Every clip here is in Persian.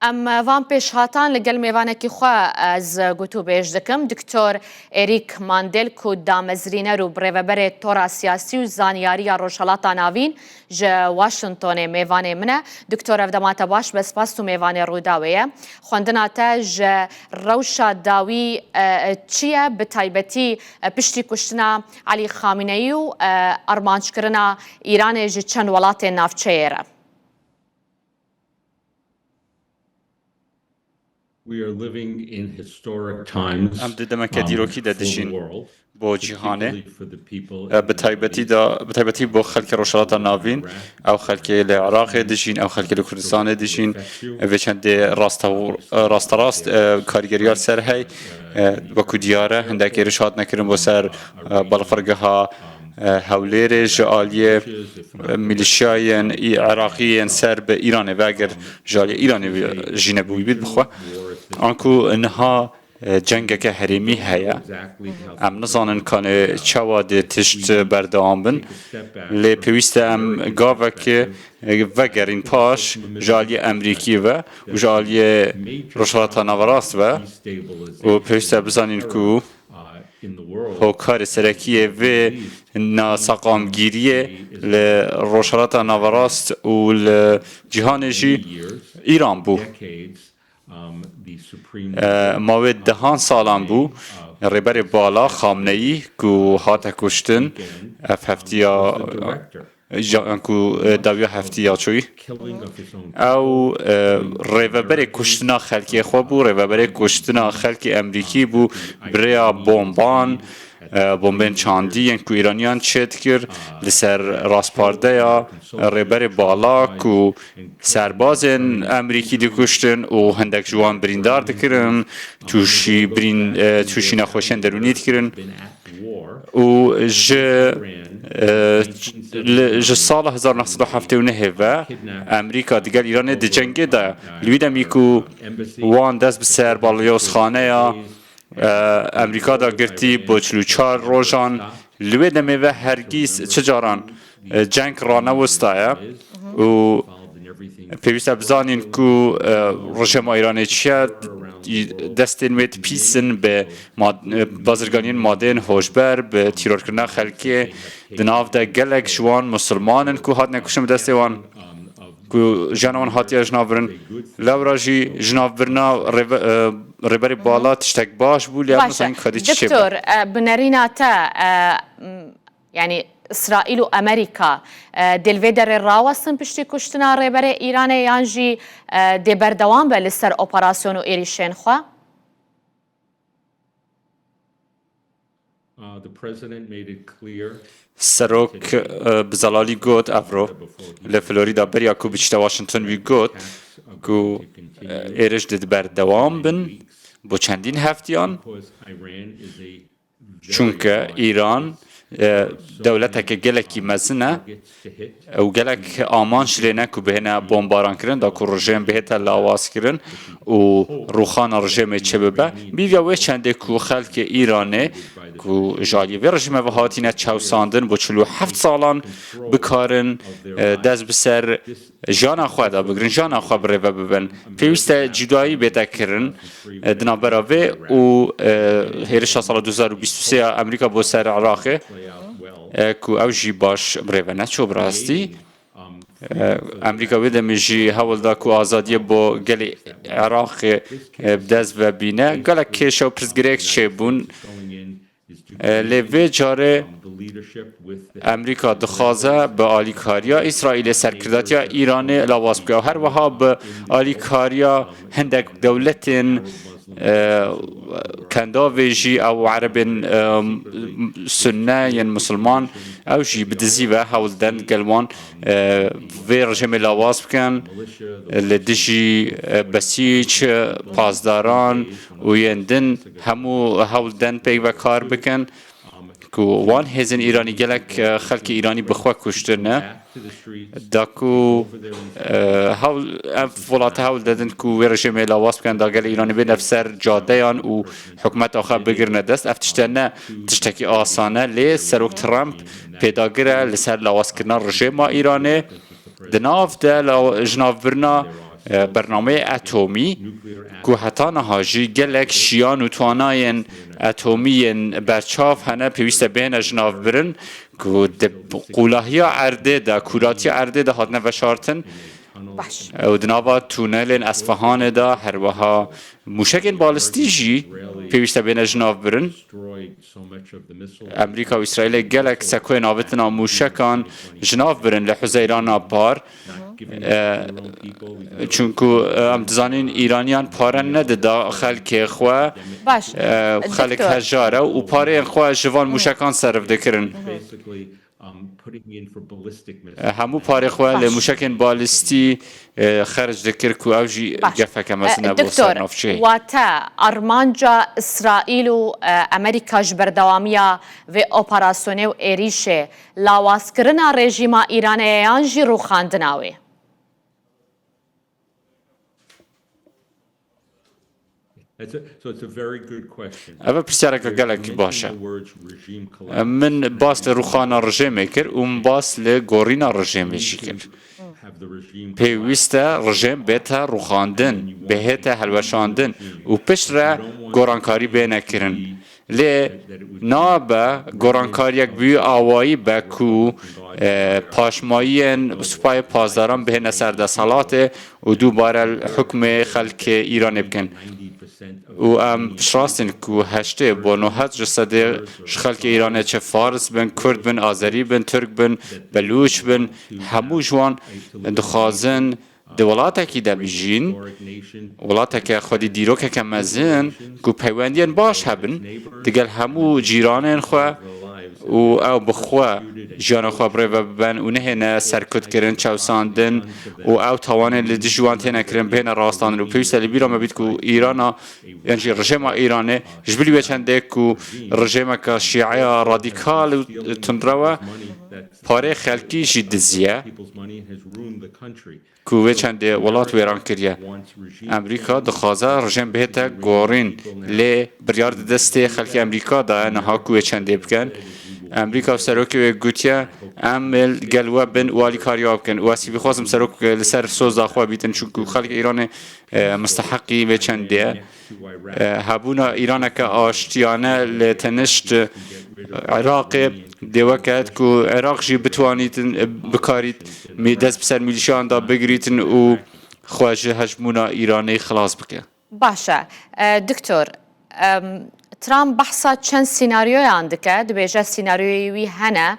ام وان پیش هاتان لگل میوانه کی خوا از گوتو بیش دکم دکتر اریک ماندل کو دامزرینه رو بریوبر تورا سیاسی و زانیاری روشالاتا ناوین ج واشنطن میوانه منه دکتر افدامات باش بس پاس تو میوانه روداویه خوندنا تا ج روشا داوی چیه بتایبتی پشتی کشتنا علی خامنه‌ای و ارمانج کرنا ایران ج چند ولات نافچه ام دمکه دیروکی دادشین با جهانه بتایبتی با خلک روشالات ناوین او خلک العراق دشین او خلک کردستان دشین و چند راست کارگریال سر هی و کدیاره هندک ارشاد نکردن با سر بالفرقه ها هولیر جالیه میلیشیاین عراقیین سر به ایران و اگر جالی ایرانی جینه بوی بید بخوا آنکو انها جنگ که حریمی هیا ام نزانن کانه چواد تشت بردام بن لی پیوست ام گاوه که وگرین پاش جالی امریکی و جالی روشالات نوراست و پیوست بزانین کو هوکار سرکیه و ناسقامگیریه لروشالات نوراست و لجهانجی ایران بو ماوید دهان سالان بو ریبر بالا خامنه‌ای کو هات کشتن هفتیا کو داویا هفتیا چوی او ریبر کشتنا خلکی خواب بو ریبر کشتنا خلکی امریکی بو بریا بومبین چاندی ین کو ایرانیان چت کر لسر راسپارده یا ریبر بالا کو سربازن امریکی دی کشتن و هندک جوان بریندار دکرن توشی نخوشن درونی دکرن و ج سال 1979 و امریکا دیگر ایران دی جنگی دا لویدم ایکو وان دست بسر بالیوز خانه یا امریکا دا گرتی با 44 روزان لوی دمه و هرگیز چجاران جنگ را نوستایه و پیوسته بزانین کو رژیم ایرانی چیه دستین وید پیسن به بازرگانین مادین هوشبر به تیرور کردن خلکی دناف ده گلک جوان مسلمانن کو هات نکشم دسته وان کو جنوان هاتی جنابرن لوراجی جنابرنا ریبری بالا تشتک باش بولی مثلا این خدی چی دکتر بنرینا تا یعنی اسرائیل و امریکا دلوی در راوستن پشتی کشتنا ریبر ایران یانجی دی بردوان به لسر اپراسیون و ایریشن خواه؟ سروک بزلالی گوت افرو لفلوریدا بریا کو بیشتر واشنطن وی گوت کو ایرش دید بردوام بن با چندین هفتیان چونکه ایران دولت که گلکی مزنه و گلک آمان شلینه که بهنه بمباران کرن دا که رژیم بهت لاواز کرن و روخان رژیم چه ببه بیویا وی چنده که خلق ایرانه که جالی وی رژیم و هاتینه چوساندن با 47 سالان بکارن دست بسر جانا خواه دا بگرن جانا خواه بره و ببن پیوسته جدایی بیتا کرن دنا براوه و هیرشا سال 2023 امریکا با سر عراقه کو او جی باش بره نچو براستی امریکا بده میجی حول دا کو آزادی با گل عراق بدز و بینه گل کش و پرزگریک چه بون لیوی جاره امریکا دخوازه به آلیکاریا اسرائیل سرکرداتیا ایران لاواز بگه هر وها به آلیکاریا هندک دولتین کندا ویجی او عرب سنه ین مسلمان او جی بدزی و حول دن گلوان و رژیم لاواز بکن لدجی بسیج پاسداران و یندن همو حول دن پیگ و کار بکن که وان هزین ایرانی گلک خلق ایرانی بخوا کشترنه داکو هاول ولات هاول دادن کو رژیم لاواز کن دا گل ایرانی به نفسر جاده آن و حکومت آخر بگیرن دست افتشتنه تشتکی آسانه لی سروک ترامپ پیداگیره لسر لاواز کردن رژیم ایرانی دناف ده جناف برنا برنامه اتمی کو حتی نهاجی گلک شیان و تواناین اتمی برچاف هنه پیوسته بین جناف برن کو قولاهی عرده دا کوراتی عرده دا هاتنه وشارتن باش و دنابا تونل اصفهان دا هر وها موشکین بالستیجی پیوسته بین جناف برن امریکا و اسرائیل گلک سکوی ناوتنا موشکان جناف برن لحزیران پار چونکو ام دزانین ایرانیان پارن نده دا خلک خواه باش خلک هجاره و پاره خواه جوان موشکان صرف دکرن همو پاره خواه لموشکین بالستی خرج دکر کو اوجی گفک مثلا بو سرنافچه واتا ارمانجا اسرائیل و امریکا جبردوامیا و اپراسیونه و ایریشه لاواسکرنا رژیما ایرانیان جی رو خاندناوی اوه پرسیارک گلکی باشه من باس لروخانا رژیمه کر و من باس لگورینا رژیمه جی کر پیوسته رژیم بیتا روخاندن بهتا هلوشاندن و پشت را گورانکاری بینه کرن لی نابه گورانکاریک بیو آوایی بکو پاشمایین سپای پازداران بهنه سرده سالاته و دوباره حکم خلک ایران بکن و ام شراستن کو هشته با نهت جسده خلک ایران چه فارس بن کرد بن آذری بن ترک بن بلوچ بن همو جوان دخوازن دولت کی دبیجین ولات که خودی دیروک که مزن کو پیوندین باش هبن دیگه همو جیرانن خو و او بخوا جان خو بر بن و نه سرکوت کردن چوساندن و او توان لدجوان تنه کردن بین راستان و پیش بیرا مبید کو ایران یعنی رژیم ایرانه جبلی بچنده کو رژیم که شیعه رادیکال تندروا پاره خلکی جدیه کوه چنده ولات ویران کریه امریکا دخوازه رژیم بهتا گورین لی بریار دسته خلک امریکا دا نها کوه چنده بکن امریکا و سروکی گوتیا عمل گلوه بن والی کاریا بکن و اسی بخوازم سروک لسر سوز داخوا بیتن چون خلک ایران مستحقی و چنده هبونا ایران که آشتیانه لتنشت عراق دوکت کو عراق جی بتوانید بکارید می دست بسر میلیشان دا بگریتن و خواجه هجمونا ایرانی خلاص بکن باشه دکتور ترامپ بحثا چند سیناریوی اندکه دبیجه سیناریوی وی هنه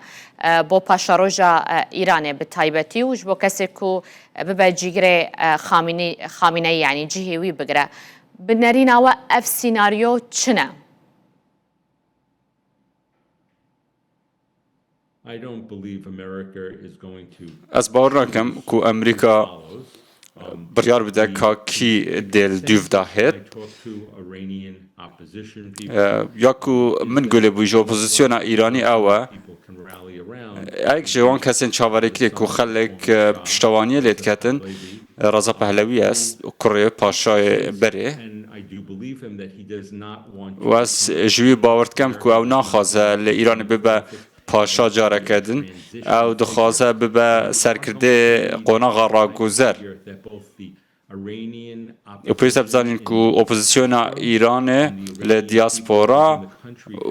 با پاشاروژا ایرانه به تایبتی وش با کسی که ببه جیگره خامینه یعنی جهی وی بگره بنرین او اف سیناریو چنه؟ از باور نکم که امریکا بریار بده که کی دل دوف داهد یا که من گله بویج اپوزیسیون ایرانی اوه ایک جوان کسین چاوری کلی که خلک پشتوانی لید کتن رضا پهلوی است و کره پاشای بره و از جوی باورد کم که او ناخوازه لإیران ببه پاشا جاره کردن او دخوازه ببه سرکرده قناغ را گذر و پیش بزنین که اپوزیسیون ایران لدیاسپورا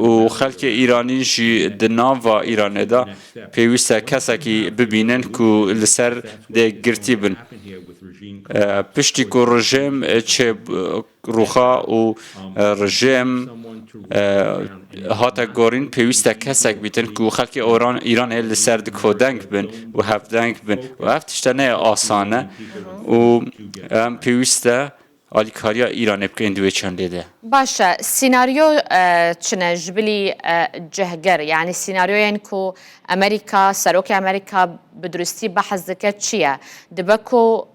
و خلک ایرانی جی دناو ایران دا پیوسته کسا که ببینن که لسر ده گرتی بن پشتی که رژیم چه روخا و رژیم هاتا گورین پیوسته کسک بیتن که خلک ایران لسر ده کودنگ بن و هفدنگ بن و هفتشتنه آسانه و پیوسته آلیکاریا ایران بکن دوی چند ده باشه سیناریو چنه جبلی جهگر یعنی سیناریو این که امریکا سروک امریکا بدرستی بحث دکت چیه دبکو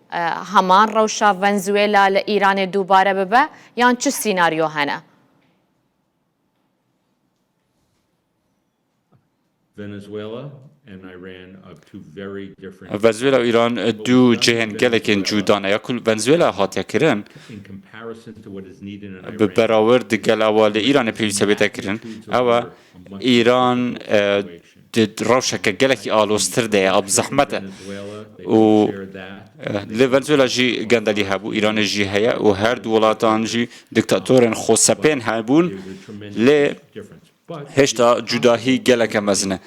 همان روشا ونزویلا لإیران دوباره ببه یان چه سیناریو هنه؟ ونزویلا و ایران دو جهن گلکن جودانه یا کل ونزویلا هاتیا کرن به برآورد گل اول ایران پیوسته بیتا کرن او ایران روشك جلكي آلوستر ده أب زحمته و لفنزويلا جي جندلي هبو إيران جي هيا و هر دولتان جي دكتاتورن خوسپين هبون ل هشتا جداهي جلك مزنه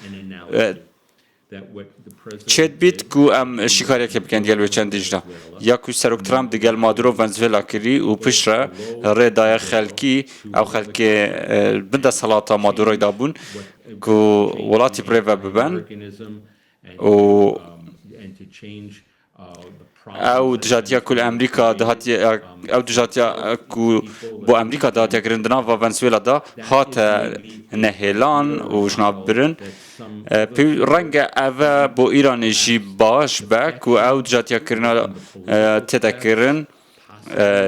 چت بیت کو ام شکاری که بکن دیگه چند دیجنا یا کو سرک ترامپ دیگه مادرو ونزوئلا کری و پشره ردای خلکی او خلکی بنده سلاطه مادرو دابون کو ولاتی پریو ببن و او دجاتیا کل امریکا دهاتی او دجاتیا کو با امریکا دهاتی کرندنا و ونزوئلا دا هات نهیلان و جناب برن رنگ اوه با ایران جی باش بک و او دجاتیا کرنا تدا کرن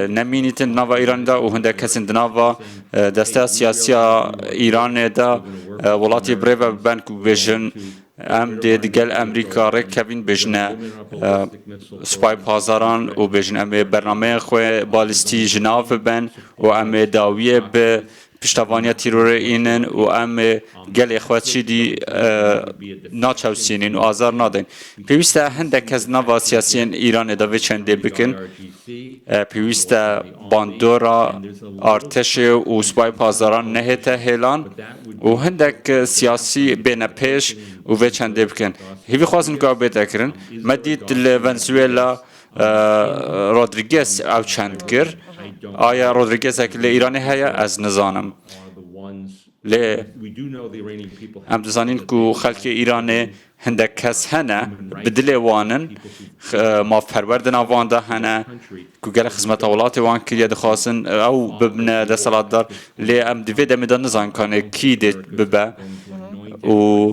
نمینیتن نوا ایران دا و هنده کسین نوا دسته سیاسی ایران دا ولاتی بریو بنک و بیشن ام دیگل امریکا رکبین بجنه سپای پازاران و بجن ام برنامه خواه بالستی جناف بن و ام داویه به پشتوانی تیرور اینن و ام گل اخواتشی دی ناچوسینین و آزار نادین پیوسته هنده از نوا سیاسیین ایران دا وچنده بکن پیوسته باندورا ارتش و سپای پازاران نهته هیلان و هنده سیاسی بین پیش و وچنده بکن هیوی خوازن که بیده کرن مدید لونزوئلا رودریگز او چند کرد آیا رودریگز اکل ایرانی هیا از نزانم لی ام دزانین که خلق ایرانی هنده کس هنه بدل وانن ما پروردن آوان ده هنه که گل خدمت اولات وان کریه دخواستن او ببنه ده صلاة دار لی ام دوی دمی نزان کنه کی ده ببه و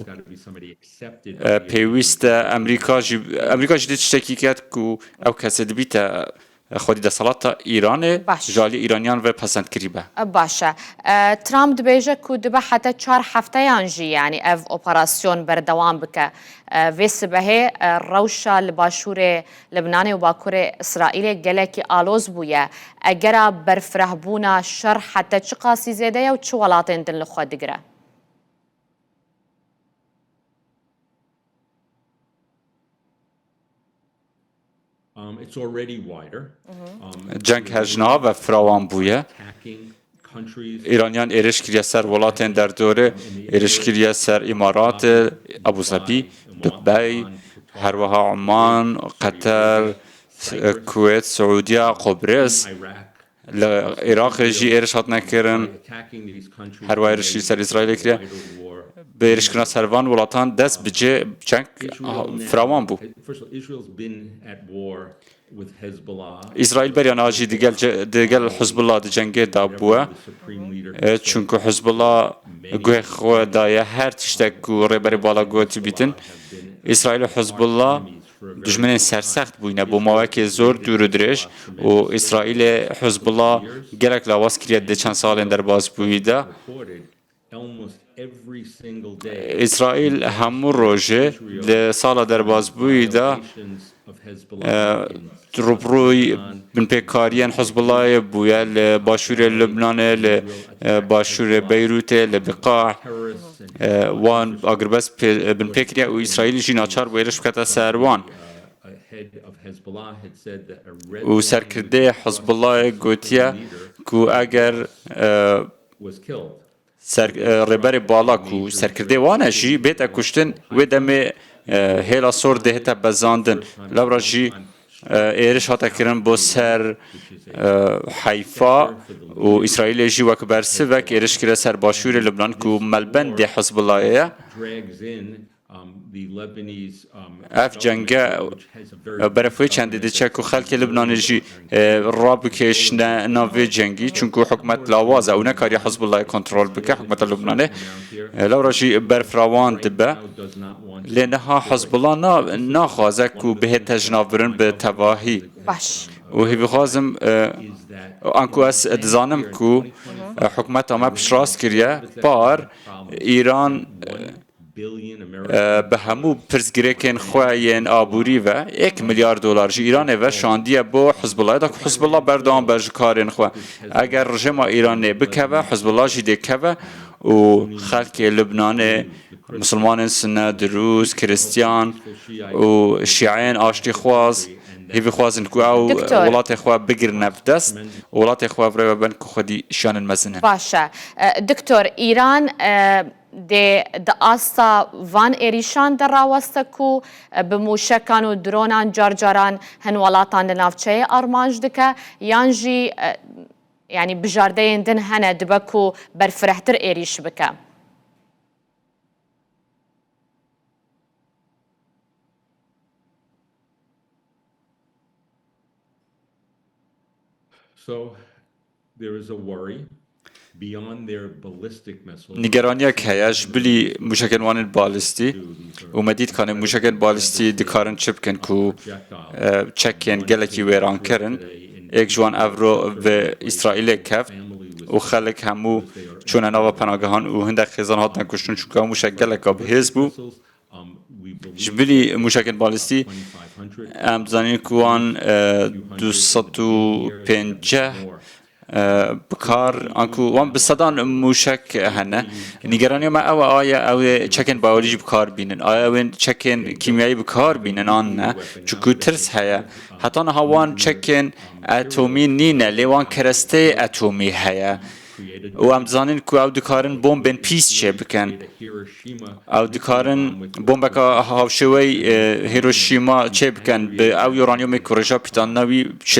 پیوست امریکا جدید تشتکی کرد که او کسی دبیت خودی ده صلاة ایران جالی ایرانیان و پسند کریبه باشه ترامپ دبیجه که دبه حتی 4 هفته یانجی یعنی اف اپراسیون بردوام بکه و سبهه روشا لباشور لبنان و باکور اسرائیل گلکی آلوز بویه اگر برفره بونا شر حتی چه قاسی زیده یا و چه ولاتین دن لخواد دگره جنگ هجنا و فراوان بویه ایرانیان ایرش کریه سر ولاتین در دوره ایرش کریه سر امارات ابوظبی دبی هروها عمان قطر کویت سعودیه قبرس العراق جی ایرش هات نکرن هروا ایرشی سر اسرائیل کریه به ایرش کردن سروان ولاتان دست بجه جنگ فراوان بو اسرائیل بریان آجی دیگل حزب الله دی جنگه دا بوه چونکه حزب الله گوه خواه دایه هر تشتک گو ریبری بالا گوه تی بیتن اسرائیل و حزب الله دشمن سرسخت بوینه بو مواقع زور دور درش و اسرائیل حزب الله گرک لواس کریه ده چند سالن در باز بویده اسرائیل همون روژه لسال در باز بویده روبروی بن پیکاریان حزب الله بویا لباشور لبنان لباشور بیروت لبقاع وان اگر بس بن پیکریا و اسرائیل جی ناچار بویرش بکتا سروان و سرکرده حزب الله گوتیا کو اگر ربر بالا کو سرکرده وانه جی بیت کشتن و دم هلا سور دهتا بزاندن لورا جی ایرش هاتا کرن با سر حیفا و اسرائیل جی وک برسه وک ایرش کرن سر باشور لبنان کو ملبن ده حزب الله اف جنگه برفوی چند دیده چه که خلک لبنان جی راب کش ناوی جنگی چونکه حکمت لاوازه او نکاری حزب الله کنترل بکه حکمت لبنانه لورا جی برفراوان دبه لنها حزب الله ناخوازه که به تجنابرن به تواهی و هی بخوازم انکو از دزانم که حکمت همه پشراست کریه بار ایران به همو پرزگریکن خواهین آبوری و $1 میلیارد جی ایران و شاندیه با حزب الله دا که حزب الله بردام برج کارین خواه اگر رژیم ایران بکوه حزب الله جی دکوه و خلکی لبنان مسلمان سنه دروز کریستیان و شیعین آشتی خواز هیوی خوازن که او دکتۆر. ولات خوا بگرنه بدست ولات خوا برای ببن که خودی شان مزنه باشە دکتۆر ئیران دە ئاستا وان ئێریشان دەڕاوەستە و بموشەکان و درۆنان جارجاران هەن وڵاتان لە ناوچەیە ئارمانج دکە یانژی ینی بژاردەیەندن هەنە دبەک و بەرفرەحتر ئێریش بکە. So there is a worry beyond their ballistic missiles. نگرانیا که هیچ بلی موشکن وان بالستی و مدید کنه موشکن بالستی دکارن چپ کن کو چکن گلکی ویران کرن یک جوان افرو و اسرائیل کفت و خلق همو چون نوا پناهگاهان و هندک خزان هاتن کشتن چون موشک گلک آب هز بو جبلی موشکن بالستی ام زنین کوان 250 بکار آنکو وان بصدان موشک هنه نگرانی ما آیا چکن باوریج بکار بینن آیا چکن کیمیایی بکار بینن آن نه چون ترس هیا حتی نه وان چکن اتمی نینه لیوان کرسته اتمی هیا و ام زانین کو او دکارن بمبن پیس چه بکن او دکارن بمب که هاوشوی هیروشیما چه بکن به او یورانیوم کورژا پیتان نوی 65%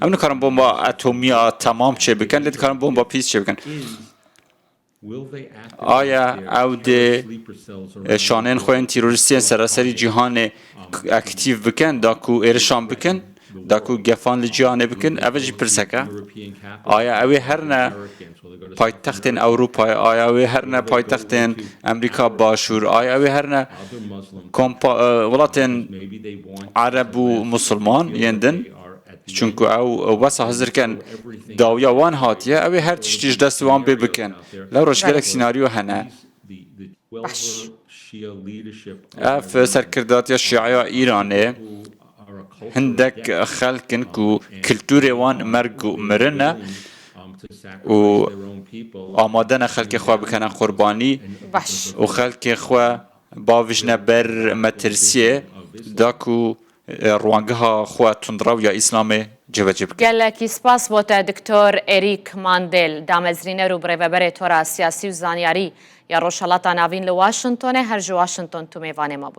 او نکارن بمب اتمی تمام چه بکن لید کارن بمب پیس چه بکن آیا او ده شانین خوین تیروریستی سراسری جهان اکتیو بکن داکو ارشان بکن داکو گفان لجیانه بکن اوجی پرسکه آیا اوی هر نه پایتختین اروپا آیا اوی هر نه پایتختین امریکا باشور آیا اوی هر نه ولاتین عرب و مسلمان یندن چونکو او واسه حاضر کن داویا وان هاتیه اوی هر تشتیش دست وان بکن لو روشگرک سیناریو هنه اف سرکردات یا شیعه ایرانه هندك خلقن كو كلتوري وان مرقو مرنا و آمادنا خلق خوا بكنا قرباني و خلق خوا باوجنا بر مترسيه داكو روانگها خوا تندراو یا اسلام جوجب گەلێکی سپاس بۆتە دکتۆر ئێریک ماندێل دامەزرینەر و بڕێوەبەرێ تۆرە سیاسی و زانیاری یا ڕۆژهەڵاتە ناوین لە واشنتۆنێ هەرژ واشنتۆن تو میێوانێ مەبووی.